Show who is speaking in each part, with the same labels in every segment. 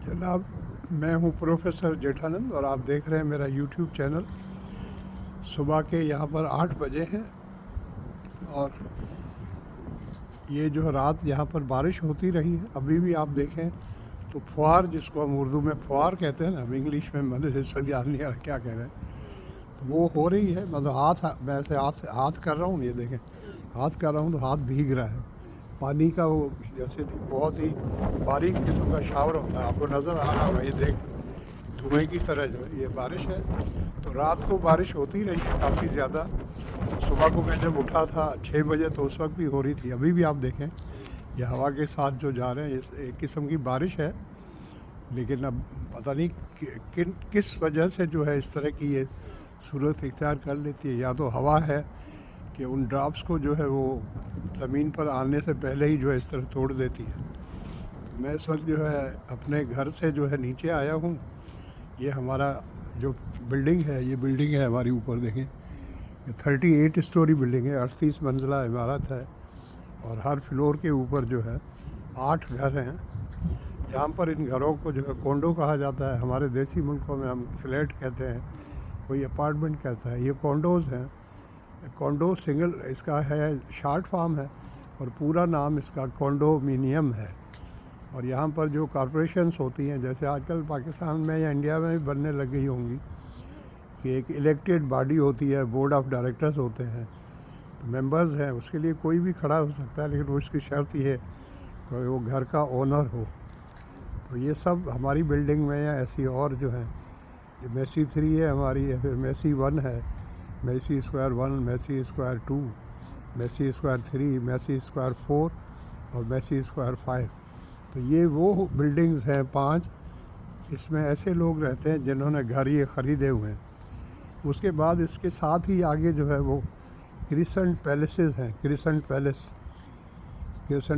Speaker 1: जनाब, मैं हूं प्रोफेसर जेठानंद और आप देख रहे हैं मेरा यूट्यूब चैनल। सुबह के यहाँ पर 8 बजे हैं और ये जो रात यहाँ पर बारिश होती रही है, अभी भी आप देखें तो फुहार, जिसको हम उर्दू में फुहार कहते हैं ना, अब इंग्लिश में मुझे इस वक्त याद नहीं आ रहा क्या कह रहे हैं, तो वो हो रही है। मतलब मैं ऐसे हाथ कर रहा हूँ, ये देखें हाथ कर रहा हूँ तो हाथ भीग रहा है। पानी का वो जैसे बहुत ही बारीक किस्म का शावर होता है, आपको नज़र आ रहा होगा, ये देख धुएं की तरह जो है ये बारिश है। तो रात को बारिश होती रही है काफ़ी ज़्यादा। सुबह को मैं जब उठा था 6 बजे तो उस वक्त भी हो रही थी। अभी भी आप देखें ये हवा के साथ जो जा रहे हैं, ये एक किस्म की बारिश है। लेकिन अब पता नहीं किस वजह से जो है इस तरह की ये सूरत इख्तियार कर लेती है। या तो हवा है कि उन ड्रॉप्स को जो है वो ज़मीन पर आने से पहले ही जो है इस तरह तोड़ देती है। मैं इस वक्त जो है अपने घर से जो है नीचे आया हूँ। ये हमारा जो बिल्डिंग है, ये बिल्डिंग है हमारी, ऊपर देखें ये 38 स्टोरी बिल्डिंग है, 38 मंजिला इमारत है और हर फ्लोर के ऊपर जो है 8 घर हैं। यहाँ पर इन घरों को जो है कोंडो कहा जाता है। हमारे देसी मुल्कों में हम फ्लैट कहते हैं, कोई अपार्टमेंट कहता है। ये कोंडोज़ हैं। कोंडो सिंगल इसका है, शॉर्ट फॉर्म है और पूरा नाम इसका कोंडोमिनियम है। और यहाँ पर जो कॉरपोरेशंस होती हैं, जैसे आजकल पाकिस्तान में या इंडिया में भी बनने लग गई होंगी, कि एक इलेक्टेड बॉडी होती है, बोर्ड ऑफ डायरेक्टर्स होते हैं, तो मेंबर्स हैं, उसके लिए कोई भी खड़ा हो सकता है, लेकिन उसकी शर्त ये है कि वो घर का ओनर हो। तो ये सब हमारी बिल्डिंग में या ऐसी और जो है, ये मेसी 3 है हमारी, या फिर मेसी 1 है, Messi square 1, Messi square 2, Messi square 3, Messi square 4 और मेसी स्क्वायर 5। तो ये वो बिल्डिंग्स हैं 5। इसमें ऐसे लोग रहते हैं जिन्होंने घर ये ख़रीदे हुए हैं। उसके बाद इसके साथ ही आगे जो है वो क्रिसेंट पैलेसेस हैं। क्रिसेंट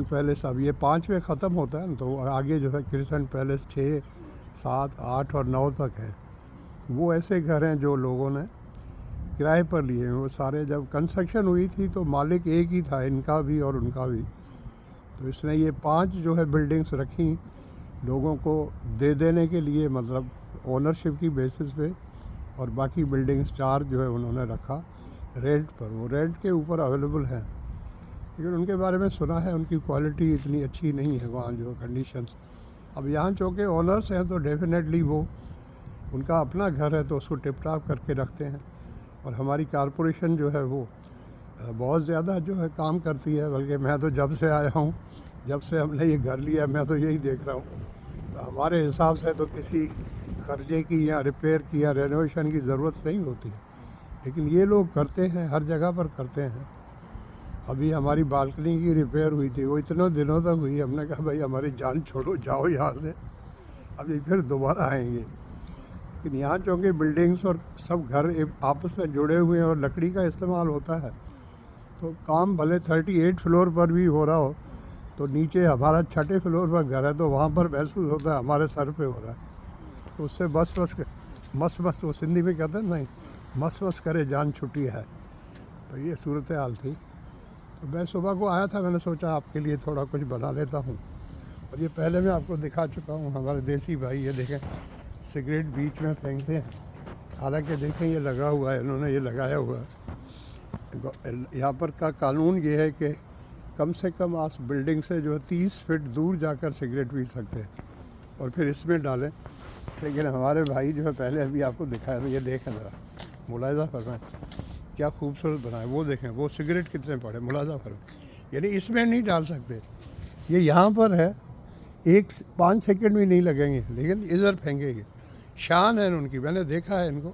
Speaker 1: पैलेस अब ये 5वें ख़त्म होता है ना, तो आगे जो है क्रिसेंट पैलेस 6, 7, 8 और 9 तक है। वो ऐसे घर हैं जो लोगों ने किराए पर लिए हैं। वो सारे जब कंस्ट्रक्शन हुई थी तो मालिक एक ही था, इनका भी और उनका भी। तो इसने ये 5 जो है बिल्डिंग्स रखी लोगों को दे देने के लिए, मतलब ओनरशिप की बेसिस पे, और बाकी बिल्डिंग्स 4 जो है उन्होंने रखा रेंट पर। वो रेंट के ऊपर अवेलेबल हैं, लेकिन उनके बारे में सुना है उनकी क्वालिटी इतनी अच्छी नहीं है वहाँ जो कंडीशंस। अब यहाँ चूँकि ओनर्स हैं तो डेफिनेटली वो, उनका अपना घर है तो उसको टिप टॉप करके रखते हैं। और हमारी कॉरपोरेशन जो है वो बहुत ज़्यादा जो है काम करती है। बल्कि मैं तो जब से आया हूँ, जब से हमने ये घर लिया, मैं तो यही देख रहा हूँ, तो हमारे हिसाब से तो किसी खर्चे की या रिपेयर की या रेनोवेशन की ज़रूरत नहीं होती, लेकिन ये लोग करते हैं, हर जगह पर करते हैं। अभी हमारी बालकनी की रिपेयर हुई थी, वो इतने दिनों तक हुई, हमने कहा भाई हमारी जान छोड़ो, जाओ यहाँ से, अभी फिर दोबारा आएंगे। लेकिन यहाँ चूँकि बिल्डिंग्स और सब घर आपस में जुड़े हुए हैं और लकड़ी का इस्तेमाल होता है, तो काम भले 38 फ्लोर पर भी हो रहा हो, तो नीचे हमारा 6ठे फ्लोर पर घर है, तो वहाँ पर महसूस होता है हमारे सर पे हो रहा है। तो उससे मस वो सिंधी में कहते हैं नहीं, मस करे जान छुट्टी है। तो ये सूरत हाल थी। तो मैं सुबह को आया था, मैंने सोचा आपके लिए थोड़ा कुछ बना लेता हूँ। और ये पहले मैं आपको दिखा चुका हूँ, हमारे देसी भाई ये देखें सिगरेट बीच में फेंकते हैं। हालांकि देखें ये लगा हुआ है, इन्होंने ये लगाया हुआ है। यहाँ पर का कानून ये है कि कम से कम आप बिल्डिंग से जो है 30 फीट दूर जाकर सिगरेट पी सकते हैं और फिर इसमें डालें। लेकिन हमारे भाई जो है, पहले अभी आपको दिखाया था, ये देखें ज़रा, मुलाहिज़ा फरमाएं क्या खूबसूरत बनाए। वो देखें वो सिगरेट कितने पड़े, मुलाहिज़ा फरमाएं। यानी इसमें नहीं डाल सकते, ये यहाँ पर है, 5 सेकंड भी नहीं लगेंगे, लेकिन इधर फेंकेंगे। शान है उनकी, मैंने देखा है इनको।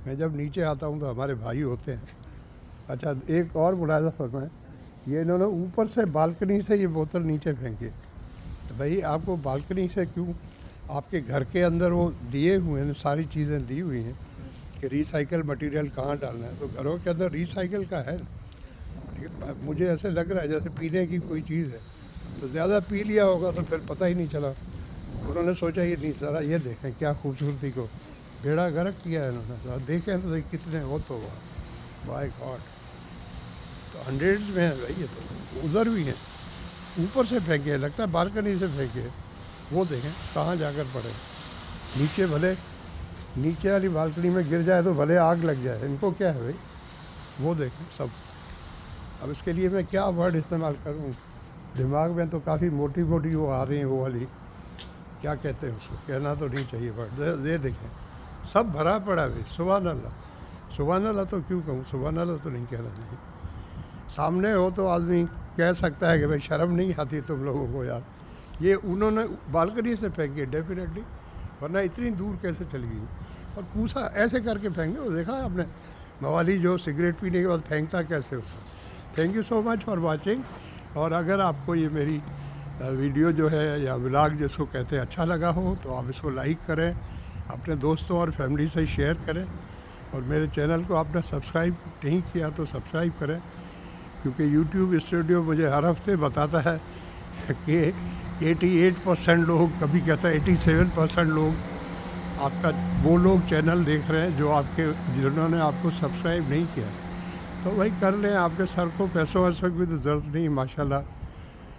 Speaker 1: मैं जब नीचे आता हूँ तो हमारे भाई होते हैं। अच्छा, एक और मुलाहिज़ा फरमाएं, ये इन्होंने ऊपर से बालकनी से ये बोतल नीचे फेंकी। तो भाई आपको बालकनी से क्यों, आपके घर के अंदर वो दिए हुए हैं, सारी चीज़ें दी हुई हैं कि रिसाइकल मटेरियल कहाँ डालना है, तो घरों के अंदर रिसाइकल का है। लेकिन मुझे ऐसे लग रहा है जैसे पीने की कोई चीज़ है, तो ज़्यादा पी लिया होगा तो फिर पता ही नहीं चला। उन्होंने सोचा ये नहीं, ज़रा ये देखें क्या खूबसूरती को बेड़ा गर्क किया है इन्होंने। ज़रा देखें तो कितने हो, तो बाय गॉड, तो हंड्रेड्स में है भाई। ये तो उधर भी हैं, ऊपर से फेंके, लगता है बालकनी से फेंके। وہ دیکھیں کہاں جا کر پڑے. نیچے بھلے نیچے والی بالکنی میں گر جائے تو بھلے آگ لگ جائے، ان کو کیا ہے بھائی. وہ دیکھیں سب. اب اس کے لیے میں کیا ورڈ استعمال کروں؟ دماغ میں تو کافی موٹی موٹی وہ آ رہی ہیں، وہ والی کیا کہتے ہیں اس کو، کہنا تو نہیں چاہیے ورڈ. یہ دیکھیں سب بھرا پڑا ہے. سبحان اللہ. سبحان اللہ تو کیوں کہوں، سبحان اللہ تو نہیں کہنا چاہیے. سامنے ہو تو آدمی کہہ سکتا ہے کہ بھائی شرم نہیں آتی تم لوگوں کو یار. یہ انہوں نے بالکنی سے پھینکی ڈیفینیٹلی، ورنہ اتنی دور کیسے چلی گئی. اور پوچھا ایسے کر کے پھینکے. وہ دیکھا آپ نے موالی جو سگریٹ پینے کے بعد پھینکتا کیسے اس کو. Thank you so much for watching. اور اگر آپ کو یہ میری ویڈیو جو ہے یا ولاگ جس کو کہتے ہیں اچھا لگا ہو تو آپ اس کو لائک کریں، اپنے دوستوں اور فیملی سے شیئر کریں. اور میرے چینل کو آپ نے سبسکرائب نہیں کیا تو سبسکرائب کریں، کیونکہ یوٹیوب اسٹوڈیو مجھے ہر ہفتے بتاتا ہے کہ 88% لوگ، کبھی کہتا ہے 87% لوگ آپ کا وہ لوگ چینل دیکھ رہے ہیں جو آپ کے جنہوں نے آپ کو سبسکرائب نہیں کیا. تو وہی کر لیں. آپ کے سر کو پیسوں ویسوں کی تو ضرورت نہیں. ماشاءاللہ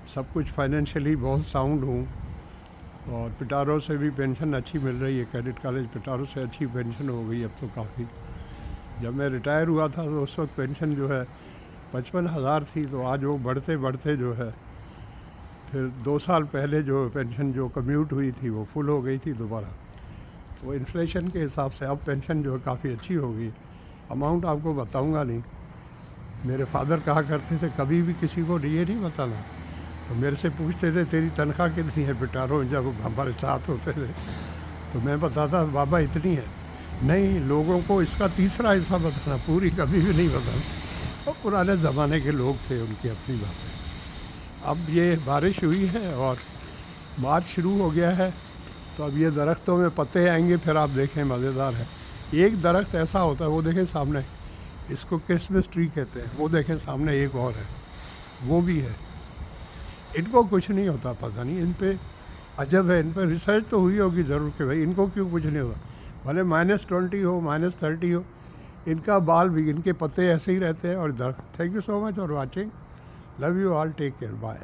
Speaker 1: سب کچھ فائنینشلی بہت ساؤنڈ ہوں، اور پٹاروں سے بھی پینشن اچھی مل رہی ہے. کیڈٹ کالج پٹاروں سے اچھی پینشن ہو گئی اب تو کافی. جب میں ریٹائر ہوا تھا تو اس وقت پینشن جو ہے 55,000 تھی، تو آج وہ بڑھتے بڑھتے جو ہے پھر 2 سال پہلے جو پینشن جو کمیوٹ ہوئی تھی وہ فل ہو گئی تھی دوبارہ. وہ انفلیشن کے حساب سے اب پینشن جو ہے کافی اچھی ہو گئی. اماؤنٹ آپ کو بتاؤں گا نہیں. میرے فادر کہا کرتے تھے کبھی بھی کسی کو یہ نہیں بتانا. تو میرے سے پوچھتے تھے تیری تنخواہ کتنی ہے پٹاروں، جب ہمارے ساتھ ہوتے تھے تو میں بتاتا بابا اتنی ہے. نہیں، لوگوں کو اس کا تیسرا حصہ بتانا، پوری کبھی بھی نہیں بتانا. اور پرانے زمانے کے لوگ تھے، ان کی اپنی باتیں. اب یہ بارش ہوئی ہے اور مارچ شروع ہو گیا ہے، تو اب یہ درختوں میں پتے آئیں گے. پھر آپ دیکھیں مزیدار ہے. ایک درخت ایسا ہوتا ہے، وہ دیکھیں سامنے، اس کو کرسمس ٹری کہتے ہیں. وہ دیکھیں سامنے ایک اور ہے، وہ بھی ہے. ان کو کچھ نہیں ہوتا، پتہ نہیں ان پہ عجب ہے. ان پہ ریسرچ تو ہوئی ہوگی ضرور کہ بھائی ان کو کیوں کچھ نہیں ہوتا. بھلے -20 ہو -30 ہو، ان کا بال بھی، ان کے پتے ایسے ہی رہتے ہیں. اور درخت. Thank you so much for watching. Love you all. Take care. Bye.